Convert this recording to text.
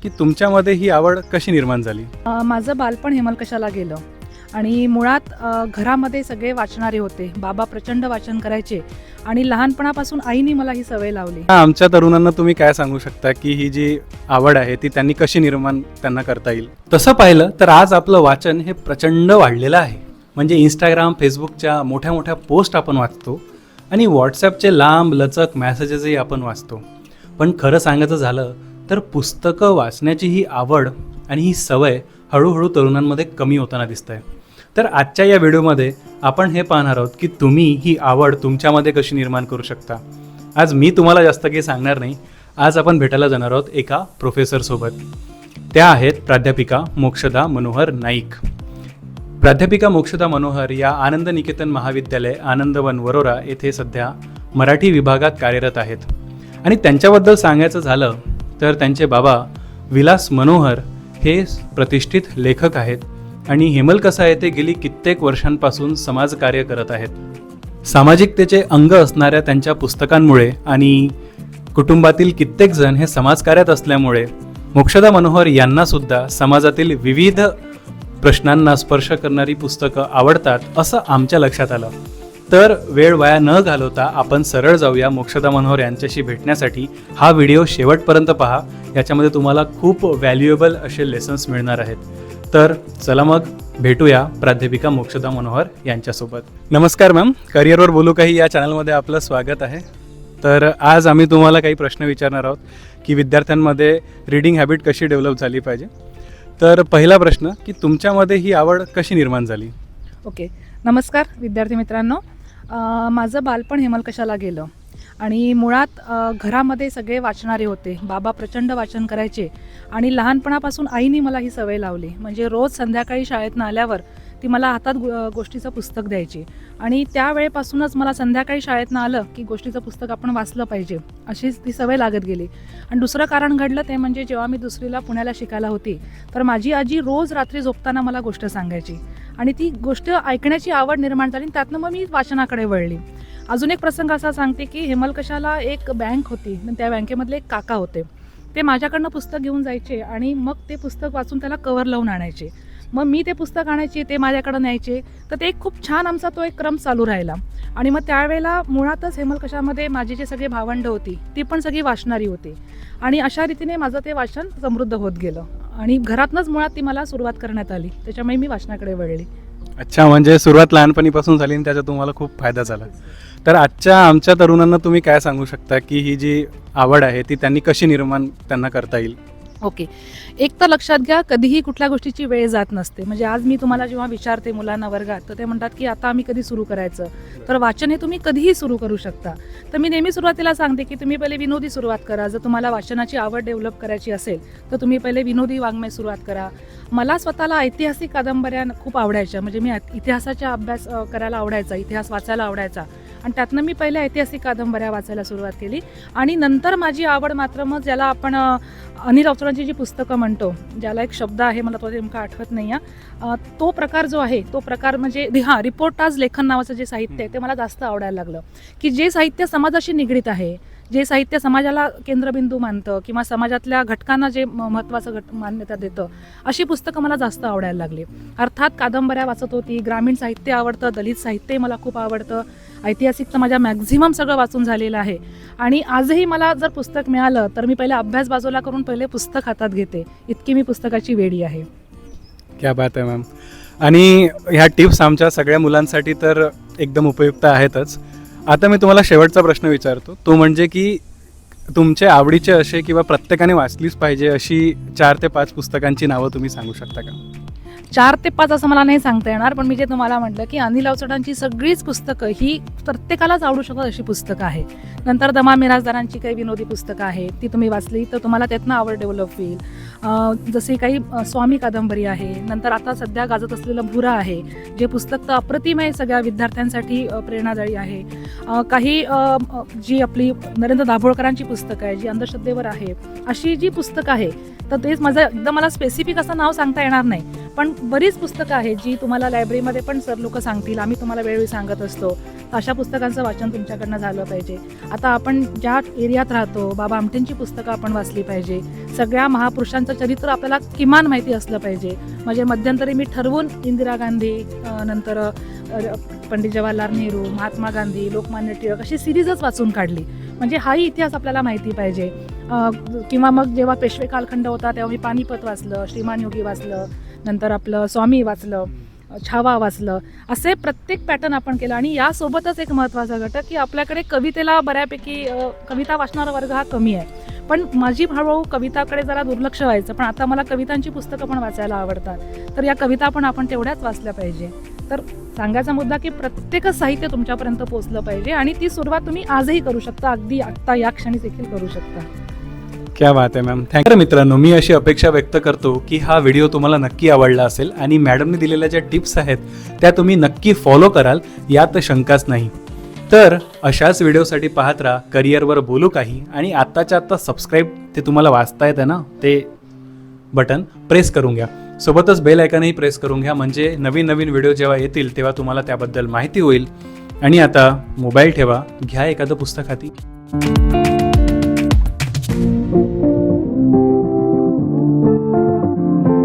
की तुमच्यामध्ये ही आवड कशी निर्माण झाली? माझं बालपण हेमलकशाला गेलं आणि मुळात घरामध्ये सगळे वाचणारे होते. बाबा प्रचंड वाचन करायचे आणि लहानपणापासून आईने मला ही सवय लावली. आमच्या तरुणांना तुम्ही काय सांगू शकता की ही जी आवड आहे ती त्यांनी कशी निर्माण त्यांना करता येईल? तसं पाहिलं तर आज आपलं वाचन हे प्रचंड वाढलेलं आहे. म्हणजे इंस्टाग्राम, फेसबुकच्या मोठ्या मोठ्या पोस्ट आपण वाचतो आणि व्हॉट्सॲपचे लांब लचक मेसेजेसही आपण वाचतो. पण खरं सांगायचं झालं तर पुस्तकं वाचण्याची ही आवड आणि ही सवय हळूहळू तरुणांमध्ये कमी होताना दिसत आहे. तर आजच्या या व्हिडिओमध्ये आपण हे पाहणार आहोत की तुम्ही ही आवड तुमच्यामध्ये कशी निर्माण करू शकता. आज मी तुम्हाला जास्त काही सांगणार नाही. आज आपण भेटायला जाणार आहोत एका प्रोफेसरसोबत. त्या आहेत प्राध्यापिका मोक्षदा मनोहर नाईक. प्राध्यापिका मोक्षदा मनोहर या आनंद निकेतन महाविद्यालय आनंदवन वरोरा येथे सध्या मराठी विभागात कार्यरत आहेत. आणि त्यांच्याबद्दल सांगायचं झालं तर त्यांचे बाबा विलास मनोहर हे प्रतिष्ठित लेखक आहेत आणि हेमलकसा येथे गेली कित्येक वर्षांपासून समाजकार्य करत आहेत. सामाजिकतेचे अंग असणाऱ्या त्यांच्या पुस्तकांमुळे आणि कुटुंबातील कित्येक जण हे समाजकार्यात असल्यामुळे मोक्षदा मनोहर यांना सुद्धा समाजातील विविध प्रश्नांना स्पर्श करणारी पुस्तकं आवडतात असं आमच्या लक्षात आलं. तर वेळ वाया न घालवता आपण सरळ जाऊया मोक्षदा मनोहर यांच्याशी भेटण्यासाठी. हा व्हिडिओ शेवटपर्यंत पहा. याच्यामध्ये तुम्हाला खूप व्हॅल्युएबल असे लेसन्स मिळणार आहेत. तर चला मग भेटूया प्राध्यापिका मोक्षदा मनोहर यांच्यासोबत. नमस्कार मॅम, करिअरवर बोलू काही या चॅनलमध्ये आपलं स्वागत आहे. तर आज आम्ही तुम्हाला काही प्रश्न विचारणार आहोत की विद्यार्थ्यांमध्ये रीडिंग हॅबिट कशी डेव्हलप झाली पाहिजे. तर पहिला प्रश्न की तुमच्यामध्ये ही आवड कशी निर्माण झाली? ओके, नमस्कार विद्यार्थी मित्रांनो. माझं बालपण हेमलकशाला गेलं आणि मुळात घरामध्ये सगळे वाचणारे होते. बाबा प्रचंड वाचन करायचे आणि लहानपणापासून आईने मला ही सवय लावली. म्हणजे रोज संध्याकाळी शाळेतनं आल्यावर ती मला हातात गोष्टीचं पुस्तक द्यायची आणि त्यावेळेपासूनच मला संध्याकाळी शाळेतनं आलं की गोष्टीचं पुस्तक आपण वाचलं पाहिजे अशीच ती सवय लागत गेली. आणि दुसरं कारण घडलं ते म्हणजे जेव्हा मी दुसरीला पुण्याला शिकायला होती तर माझी आजी रोज रात्री झोपताना मला गोष्ट सांगायची आणि ती गोष्ट ऐकण्याची आवड निर्माण झाली. त्यातनं मग मी वाचनाकडे वळली. अजून एक प्रसंग असा सांगते की हेमलकशाला एक बँक होती. त्या बँकेमधले एक काका होते. ते माझ्याकडनं पुस्तक घेऊन जायचे आणि मग ते पुस्तक वाचून त्याला कवर लावून आणायचे. मग मी ते पुस्तक आणायचे, ते माझ्याकडं न्यायचे. तर ते एक खूप छान आमचा तो एक क्रम चालू राहिला. आणि मग त्यावेळेला मुळातच हेमलकशामध्ये माझी जे सगळे भावंड होती ती पण सगळी वाचणारी होती आणि अशा रीतीने माझं ते वाचन समृद्ध होत गेलं आणि घरातनंच मुळात ती मला सुरुवात करण्यात आली. त्याच्यामुळे मी वाचनाकडे वळली. अच्छा, म्हणजे सुरुवात लहानपणीपासून झाली आणि त्याचा तुम्हाला खूप फायदा झाला. तर आमच्या तरुणांना तुम्ही काय सांगू शकता की ही जी आवड आहे ती त्यांनी कशी निर्माण त्यांना करता येईल? ओके, एक तर लक्षात घ्या, कधीही कुठल्या गोष्टीची वेळ जात नसते. म्हणजे आज मी तुम्हाला जेव्हा विचारते मुलांना वर्गात तर ते म्हणतात की आता आम्ही कधी सुरू करायचं. तर वाचन हे तुम्ही कधीही सुरू करू शकता. तर मी नेहमी सुरुवातीला सांगते की तुम्ही पहिले विनोदी सुरुवात करा. जर तुम्हाला वाचनाची आवड डेव्हलप करायची असेल तर तुम्ही पहिले विनोदी वाङ्मय सुरुवात करा. मला स्वतःला ऐतिहासिक कादंबऱ्या खूप आवडायच्या. म्हणजे मी इतिहासाचा अभ्यास करायला आवडायचा, इतिहास वाचायला आवडायचा आणि त्यातनं मी पहिले ऐतिहासिक कादंबऱ्या वाचायला सुरुवात केली. आणि नंतर माझी आवड मात्र मग ज्याला आपण अनिल अवचडांची जी पुस्तकं म्हणतो, ज्याला एक शब्द आहे मला तो नेमका आठवत नाही आहे, तो प्रकार जो आहे तो प्रकार म्हणजे रिपोर्टाज लेखन नावाचं जे साहित्य आहे ते मला जास्त आवडायला लागलं. की जे साहित्य समाजाशी निगडीत आहे, जे साहित्य समाजाला केंद्रबिंदू मानतं किंवा समाजातल्या घटकांना जे महत्त्वाचं मान्यता देतं, अशी पुस्तकं मला जास्त आवडायला लागली. अर्थात कादंबऱ्या वाचत होती, ग्रामीण साहित्य आवडतं, दलित साहित्यही मला खूप आवडतं, ऐतिहासिक तर माझ्या मॅक्झिमम सगळं वाचून झालेलं आहे. आणि आजही मला जर पुस्तक मिळालं तर मी पहिले अभ्यास बाजूला करून पहिले पुस्तक हातात घेते. इतकी मी पुस्तकाची वेडी आहे. क्या बात आहे मॅम. आणि ह्या टिप्स आमच्या सगळ्या मुलांसाठी तर एकदम उपयुक्त आहेतच. आता मी तुम्हाला शेवटचा प्रश्न विचारतो, तो म्हणजे की तुमचे आवडीचे असे किंवा प्रत्येकाने वाचलीच पाहिजे अशी 4 ते 5 पुस्तकांची नावं तुम्ही सांगू शकता का? 4 ते 5 असं मला नाही सांगता येणार, पण मी जे तुम्हाला म्हटलं की अनिल अवचडांची सगळीच पुस्तकं ही प्रत्येकालाच आवडू शकतात अशी पुस्तकं आहे. नंतर दमा मिरासदारांची काही विनोदी पुस्तकं आहेत, ती तुम्ही वाचली तर तुम्हाला त्यातनं आवड डेव्हलप होईल. जसे काही स्वामी कादंबरी आहे. नंतर आता सध्या गाजत असलेलं भुरा आहे, जे पुस्तक तर अप्रतिम आहे, सगळ्या विद्यार्थ्यांसाठी प्रेरणादायी आहे. काही जी आपली नरेंद्र दाभोळकरांची पुस्तकं आहे जी अंधश्रद्धेवर आहे, अशी जी पुस्तकं आहे तर तेच माझं एकदम मला स्पेसिफिक असं नाव सांगता येणार नाही. पण बरीच पुस्तकं आहेत जी तुम्हाला लायब्ररीमध्ये पण सर लोक सांगतील, आम्ही तुम्हाला वेळोवेळी सांगत असतो. तर अशा पुस्तकांचं वाचन तुमच्याकडनं झालं पाहिजे. आता आपण ज्या एरियात राहतो, बाबा आमटेंची पुस्तकं आपण वाचली पाहिजे. सगळ्या महापुरुषांचं चरित्र आपल्याला किमान माहिती असलं पाहिजे. म्हणजे मध्यंतरी मी ठरवून इंदिरा गांधी, नंतर पंडित जवाहरलाल नेहरू, महात्मा गांधी, लोकमान्य टिळक अशी सिरीजच वाचून काढली. म्हणजे हाही इतिहास आपल्याला माहिती पाहिजे. किंवा मग जेव्हा पेशवे कालखंड होता तेव्हा मी पानिपत वाचलं, श्रीमान योगी वाचलं, नंतर आपलं स्वामी वाचलं, छावा वाचलं. असे प्रत्येक पॅटर्न आपण केलं. आणि यासोबतच एक महत्त्वाचा घटक की आपल्याकडे कवितेला बऱ्यापैकी कविता वाचणारा वर्ग हा कमी आहे. पण माझी हळूहळू कविताकडे जरा दुर्लक्ष व्हायचं. पण आता मला कवितांची पुस्तकं पण वाचायला आवडतात. तर या कविता पण आपण तेवढ्याच वाचल्या पाहिजे. तर सांगायचा मुद्दा की प्रत्येकच साहित्य तुमच्यापर्यंत पोहोचलं पाहिजे आणि ती सुरुवात तुम्ही आजही करू शकता. अगदी आत्ता या क्षणी देखील करू शकता. क्या बात आहे मॅम. थँक्यू. मित्रांनो, मी अशी अपेक्षा व्यक्त करतो की हा व्हिडिओ तुम्हाला नक्की आवडला असेल आणि मॅडमने दिलेल्या ज्या टिप्स आहेत त्या तुम्ही नक्की फॉलो कराल यात शंकाच नाही. तर अशाच व्हिडिओसाठी पाहत राहा करिअरवर बोलू काही. आणि आत्ताच्या आत्ता सबस्क्राईब ते तुम्हाला वाचता येतं ना, ते बटन प्रेस करून घ्या. सोबतच बेल आयकॉनही प्रेस करून घ्या. म्हणजे नवीन नवीन व्हिडिओ जेव्हा येतील तेव्हा तुम्हाला त्याबद्दल माहिती होईल. आणि आता मोबाईल ठेवा, घ्या एखादं पुस्तक हाती.